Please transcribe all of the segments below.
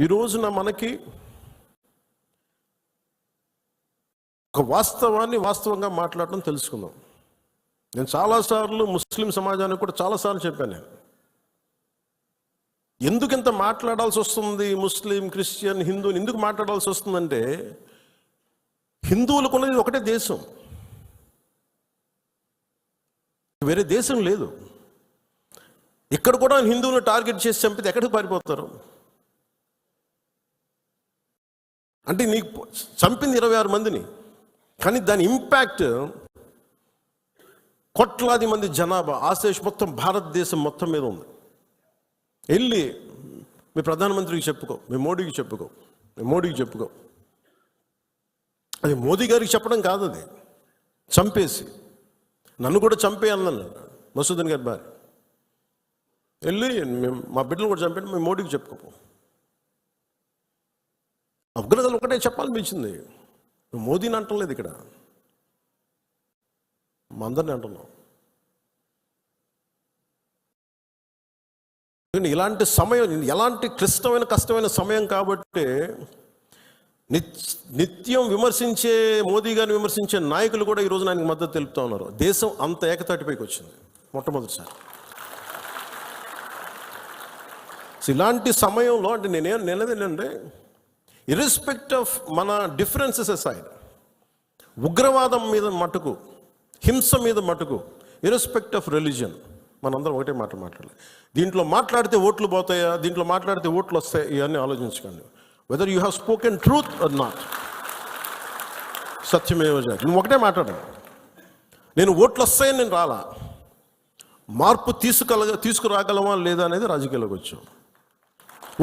ఈ రోజున మనకి ఒక వాస్తవాన్ని వాస్తవంగా మాట్లాడటం తెలుసుకుందాం. నేను చాలాసార్లు ముస్లిం సమాజానికి కూడా చాలాసార్లు చెప్పాను. నేను ఎందుకు ఇంత మాట్లాడాల్సి వస్తుంది, ముస్లిం, క్రిస్టియన్, హిందువుని ఎందుకు మాట్లాడాల్సి వస్తుందంటే, హిందువులకు ఉన్నది ఒకటే దేశం, వేరే దేశం లేదు. ఇక్కడ కూడా హిందువులను టార్గెట్ చేసి చంపితే ఎక్కడికి పారిపోతారు? అంటే నీకు చంపింది 26 మందిని, కానీ దాని ఇంపాక్ట్ కోట్లాది మంది జనాభా, ఆశేష్ మొత్తం భారతదేశం మొత్తం మీద ఉంది. వెళ్ళి మీ ప్రధానమంత్రికి చెప్పుకో, మీ మోడీకి చెప్పుకో, మీ మోడీకి చెప్పుకో. అది మోదీ గారికి చెప్పడం కాదు, అది చంపేసి నన్ను కూడా చంపే అన్నాను మసూదన్ గారి భార్య. వెళ్ళి మా బిడ్డలు కూడా చంపండి, మీ మోడీకి చెప్పుకోపో. ఉగ్రతలు ఒకటే చెప్పాలనిపించింది. మోదీని అంటలేదు, ఇక్కడ మా అందరిని అంటున్నాం. ఇలాంటి సమయం, ఎలాంటి క్లిష్టమైన కష్టమైన సమయం కాబట్టి నిత్యం విమర్శించే మోదీ గారిని విమర్శించే నాయకులు కూడా ఈరోజు ఆయనకు మద్దతు తెలుపుతూ ఉన్నారు. దేశం అంత ఏకతాటిపైకి వచ్చింది మొట్టమొదటిసారి. ఇలాంటి సమయంలో అంటే నేనేదేంటంటే, ఇర్రెస్పెక్ట్ ఆఫ్ మన డిఫరెన్సెస్ అసైడ్, ఉగ్రవాదం మీద మటుకు, హింస మీద మటుకు, ఇర్రెస్పెక్ట్ ఆఫ్ రిలీజియన్, మనందరం ఒకటే మాట మాట్లాడాలి. దీంట్లో మాట్లాడితే ఓట్లు పోతాయా, దీంట్లో మాట్లాడితే ఓట్లు వస్తాయి, ఇవన్నీ ఆలోచించకండి. Whether you have spoken truth or not, సత్యమేవ జయతే. నువ్వు ఒకటే మాట్లాడాలి, నేను ఓట్లు వస్తాయని నేను రాలా, మార్పు తీసుకురాగలమా లేదా అనేది రాజకీయాల్లోకి వచ్చాం.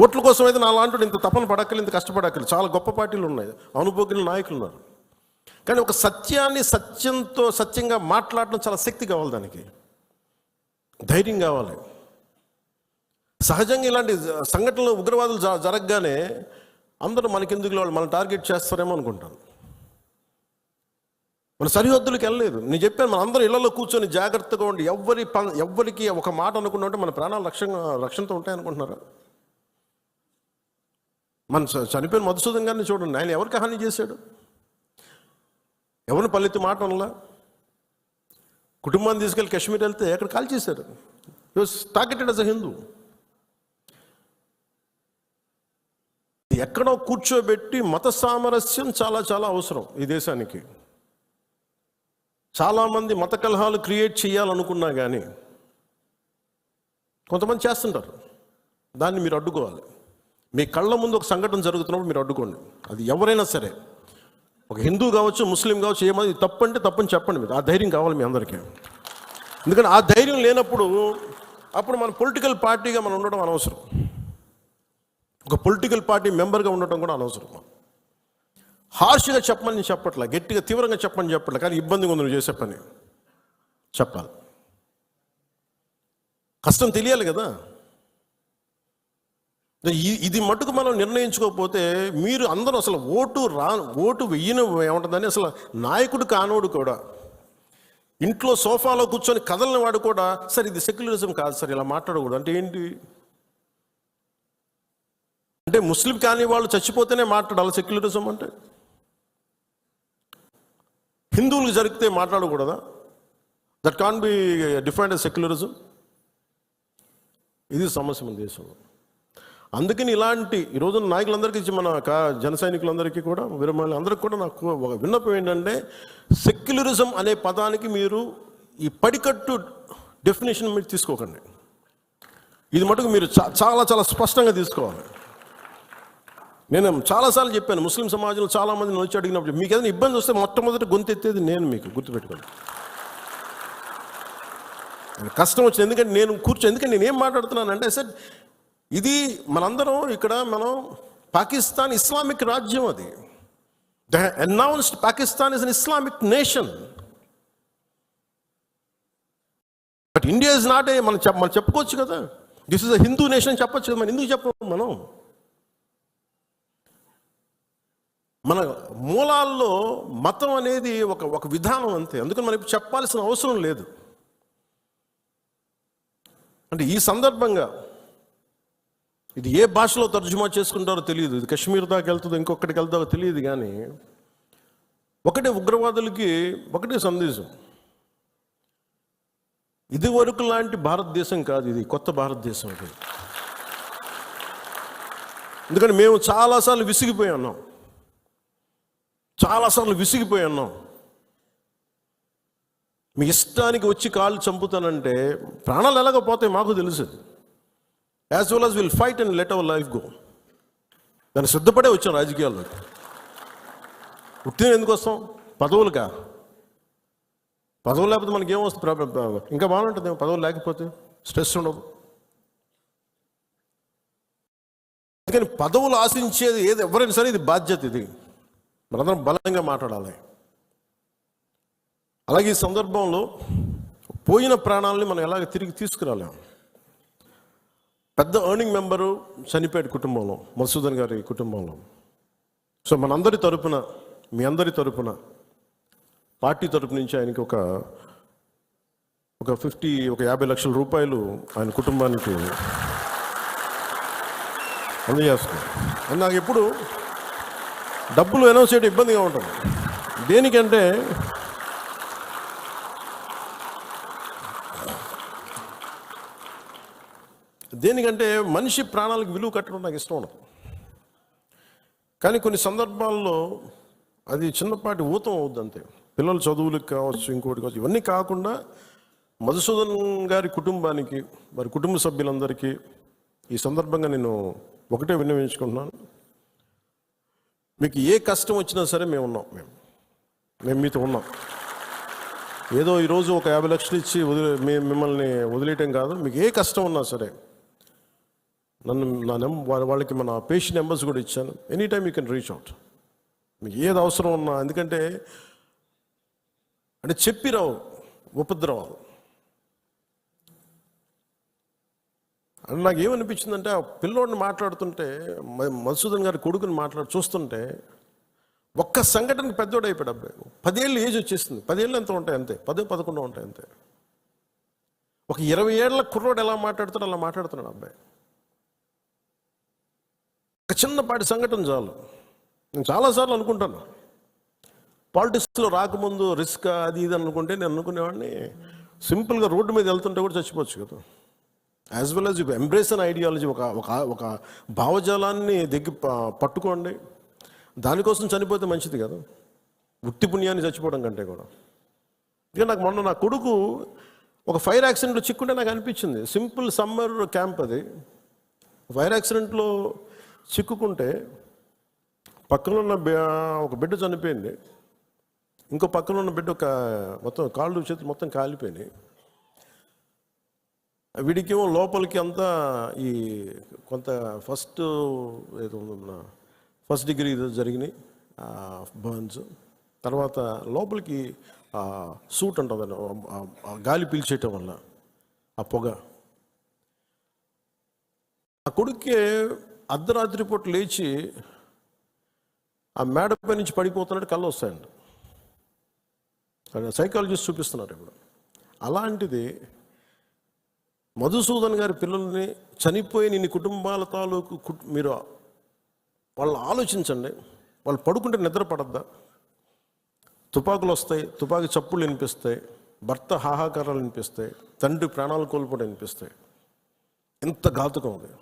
ఓట్ల కోసం అయితే నా లాంటి ఇంత తపన పడక్కలు, ఇంత కష్టపడక్కలు. చాలా గొప్ప పార్టీలు ఉన్నాయి, అనుభవజ్ఞుల నాయకులు ఉన్నారు. కానీ ఒక సత్యాన్ని సత్యంగా మాట్లాడడం చాలా శక్తి కావాలి, దానికి ధైర్యం కావాలి. సహజంగా ఇలాంటి సంఘటనలు, ఉగ్రవాదులు జరగగానే అందరూ మనకెందుకు వాళ్ళు మన టార్గెట్ చేస్తారేమో అనుకుంటాను. మన సరిహద్దులకు వెళ్ళలేదు. నేను చెప్పాను, మన అందరూ ఇళ్లలో కూర్చొని జాగ్రత్తగా ఉండి ఎవ్వరికి ఒక మాట అనుకున్నా ఉంటే మన ప్రాణాలు రక్షణతో ఉంటాయి అనుకుంటున్నారా? మన చనిపోయిన మధుసూదన్ గారిని చూడండి, ఆయన ఎవరికి హాని చేశాడు? ఎవరిని పల్లెత్తి మాట అనలా. కుటుంబాన్ని తీసుకెళ్ళి కాశ్మీర్ వెళ్తే అక్కడ కాల్ చేశారు. He was targeted as a Hindu. ఎక్కడో కూర్చోబెట్టి మత సామరస్యం చాలా చాలా అవసరం ఈ దేశానికి. చాలామంది మత కలహాలు క్రియేట్ చేయాలనుకున్నా కానీ కొంతమంది చేస్తుంటారు. దాన్ని మీరు అడ్డుకోవాలి. మీ కళ్ళ ముందు ఒక సంఘటన జరుగుతున్నప్పుడు మీరు అడ్డుకోండి. అది ఎవరైనా సరే, ఒక హిందూ కావచ్చు, ముస్లిం కావచ్చు, ఏమది తప్పు అంటే తప్పని చెప్పండి. మీరు ఆ ధైర్యం కావాలి మీ అందరికీ. ఎందుకంటే ఆ ధైర్యం లేనప్పుడు అప్పుడు మన పొలిటికల్ పార్టీగా మనం ఉండడం అనవసరం, ఒక పొలిటికల్ పార్టీ మెంబర్గా ఉండటం కూడా అనవసరం. హార్ష్గా చెప్పమని నేను చెప్పట్లా, గట్టిగా తీవ్రంగా చెప్పమని చెప్పట్లా, కానీ ఇబ్బందిగా ఉంది నువ్వు చేసే పని చెప్పాలి. కష్టం తెలియాలి కదా. ఇది మటుకు మనం నిర్ణయించుకోకపోతే మీరు అందరూ అసలు ఓటు వెయ్యని ఏముంటుందని, అసలు నాయకుడు కానోడు కూడా, ఇంట్లో సోఫాలో కూర్చొని కదలని వాడు కూడా, సార్ ఇది సెక్యులరిజం కాదు సార్, ఇలా మాట్లాడకూడదు అంటే ఏంటి? అంటే ముస్లిం కాని వాళ్ళు చచ్చిపోతేనే మాట్లాడాలి సెక్యులరిజం అంటే? హిందువులకు జరిగితే మాట్లాడకూడదా? That can be defined as secularism. ఇది సమస్య మన దేశంలో. అందుకని ఇలాంటి ఈరోజు నాయకులందరికీ, మన జన సైనికులందరికీ కూడా, అందరికీ కూడా నాకు ఒక విన్నపం ఏంటంటే, సెక్యులరిజం అనే పదానికి మీరు ఈ పడికట్టు డెఫినేషన్ మీరు తీసుకోకండి. ఇది మటుకు మీరు చాలా చాలా స్పష్టంగా తీసుకోవాలి. నేను చాలాసార్లు చెప్పాను, ముస్లిం సమాజంలో చాలామంది వచ్చి అడిగినప్పుడు, మీకు ఏదైనా ఇబ్బంది వస్తే మొట్టమొదటి గొంతెత్తేది నేను, మీకు గుర్తుపెట్టుకోండి. కష్టం వచ్చింది, ఎందుకంటే నేనేం మాట్లాడుతున్నానంటే, సార్ ఇది మనందరం ఇక్కడ, మనం పాకిస్తాన్ ఇస్లామిక్ రాజ్యం, అది the announced Pakistan is an Islamic nation. But India is not a, మనం చెప్పుకోవచ్చు కదా, this is a Hindu nation చెప్పచ్చు కదా. మనం ఎందుకు చెప్పము? మనం మన మూలాల్లో మతం అనేది ఒక విధానం అంతే. అందుకని మనం చెప్పాల్సిన అవసరం లేదు. అంటే ఈ సందర్భంగా ఇది ఏ భాషలో తర్జుమా చేసుకుంటారో తెలియదు, ఇది కశ్మీర్ దాకా వెళ్తుందో ఇంకొకటికి వెళ్తారో తెలియదు, కానీ ఒకటే ఉగ్రవాదులకి ఒకటే సందేశం. ఇది వరకు లాంటి భారతదేశం కాదు, ఇది కొత్త భారతదేశం. ఇది ఎందుకంటే మేము చాలాసార్లు విసిగిపోయి ఉన్నాం, మీ ఇష్టానికి వచ్చి కాళ్ళు చంపుతానంటే ప్రాణాలు ఎలాగో పోతాయి మాకు తెలుసు. As well as will fight and let our life go. దాన్ని సిద్ధపడే వచ్చాం రాజకీయాల్లోకి. ఉత్తిని ఎందుకు వస్తాం? పదవులుగా. పదవులు లేకపోతే మనకి ఏమొస్తుంది? ఇంకా బాగుంటుంది పదవులు లేకపోతే, స్ట్రెస్ ఉండదు. అందుకని పదవులు ఆశించేది ఏది ఎవరైనా సరే ఇది బాధ్యత. ఇది మనందరం బలంగా మాట్లాడాలి. అలాగే ఈ సందర్భంలో పోయిన ప్రాణాలని మనం ఎలాగ తిరిగి తీసుకురాలేము. పెద్ద ఎర్నింగ్ మెంబరు చనిపోయాడు కుటుంబంలో, మధుసూదన్ గారి కుటుంబంలో. సో మనందరి తరపున, మీ అందరి తరపున, పార్టీ తరపు నుంచి ఆయనకి ఒక 50 లక్షల రూపాయలు ఆయన కుటుంబానికి అందజేస్తున్నాం. అని నాకు ఎప్పుడు డబ్బులు అనౌన్స్ చేయడం ఇబ్బందిగా ఉంటుంది. దేనికంటే మనిషి ప్రాణాలకు విలువ కట్టడం నాకు ఇష్టం ఉండదు. కానీ కొన్ని సందర్భాల్లో అది చిన్నపాటి ఊతం అవుద్ది అంతే. పిల్లల చదువులకు కావచ్చు, ఇంకోటి కావచ్చు. ఇవన్నీ కాకుండా మధుసూదన్ గారి కుటుంబానికి, వారి కుటుంబ సభ్యులందరికీ ఈ సందర్భంగా నేను ఒకటే విన్నవించుకుంటున్నాను. మీకు ఏ కష్టం వచ్చినా సరే మేము ఉన్నాం. మేము మీతో ఉన్నాం. ఏదో ఈరోజు ఒక 50 లక్షలు ఇచ్చి మిమ్మల్ని వదిలేయటం కాదు. మీకు ఏ కష్టం ఉన్నా సరే వాళ్ళకి మన పేషెంట్ నెంబర్స్ కూడా ఇచ్చాను. Any time you can reach out. మీకు ఏది అవసరం ఉన్నా. ఎందుకంటే చెప్పి రావు ఉపద్రవాలు. అని నాకు ఏమనిపించిందంటే, ఆ పిల్లోడిని మాట్లాడుతుంటే, మధుసూదన్ గారి కొడుకుని చూస్తుంటే ఒక్క సంఘటనకి పెద్దోడు అయిపోయాడు అబ్బాయి. 10 ఏళ్ళు ఏజ్ వచ్చేస్తుంది. 10 ఏళ్ళు ఎంత ఉంటాయి అంతే, 10-11 ఉంటాయి అంతే. ఒక 20 ఏళ్ల కుర్రోడు ఎలా మాట్లాడుతాడో అలా మాట్లాడుతున్నాడు అబ్బాయి. ఒక చిన్నపాటి సంఘటన చాలు. నేను చాలాసార్లు అనుకుంటాను, పాలిటిక్స్లో రాకముందు రిస్క్ అది ఇది అనుకుంటే, నేను అనుకునేవాడిని సింపుల్గా రోడ్డు మీద వెళ్తుంటే కూడా చచ్చిపోవచ్చు కదా. As well as embrace an ideology, ఒక భావజాలాన్ని పట్టుకోండి. దానికోసం చనిపోతే మంచిది కదా, ఉత్తి పుణ్యాన్ని చచ్చిపోవడం కంటే కూడా. ఇక నాకు మొన్న నా కొడుకు ఒక ఫైర్ యాక్సిడెంట్లో చిక్కుంటే నాకు అనిపించింది. సింపుల్ సమ్మర్ క్యాంప్ అది. ఫైర్ యాక్సిడెంట్లో చిక్కుకుంటే పక్కన ఉన్న ఒక బిడ్డ చనిపోయింది, ఇంకో పక్కన ఉన్న బిడ్డ మొత్తం కాళ్ళు చేతులు మొత్తం కాలిపోయినాయి. వీడికేమో లోపలికి అంతా ఈ కొంత ఫస్ట్ డిగ్రీ జరిగినాయి బర్న్స్. తర్వాత లోపలికి సూట్ ఉంటుంది, గాలి పీల్చేయటం వల్ల ఆ పొగ. ఆ కొడుక్కి అర్ధరాత్రి పూట లేచి ఆ మేడపై నుంచి పడిపోతున్నట్టు కళ్ళు వస్తాయండి. సైకాలజిస్ట్ చూపిస్తున్నారు ఇప్పుడు. అలాంటిది మధుసూదన్ గారి పిల్లల్ని చనిపోయిన ఇన్ని కుటుంబాల తాలూకు మీరు వాళ్ళు ఆలోచించండి. వాళ్ళు పడుకుంటే నిద్ర పడద్దా? తుపాకులు వస్తాయి, తుపాకీ చప్పుళ్ళు వినిపిస్తాయి, భర్త హాహాకారాలు వినిపిస్తాయి, తండ్రి ప్రాణాలు కోల్పోవడం వినిపిస్తాయి. ఎంత ఘాతుకం అది.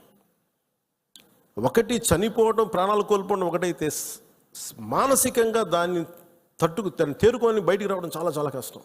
ఒకటి చనిపోవడం, ప్రాణాలు కోల్పోవడం ఒకటైతే, మానసికంగా దాన్ని తేరుకొని బయటికి రావడం చాలా చాలా కష్టం.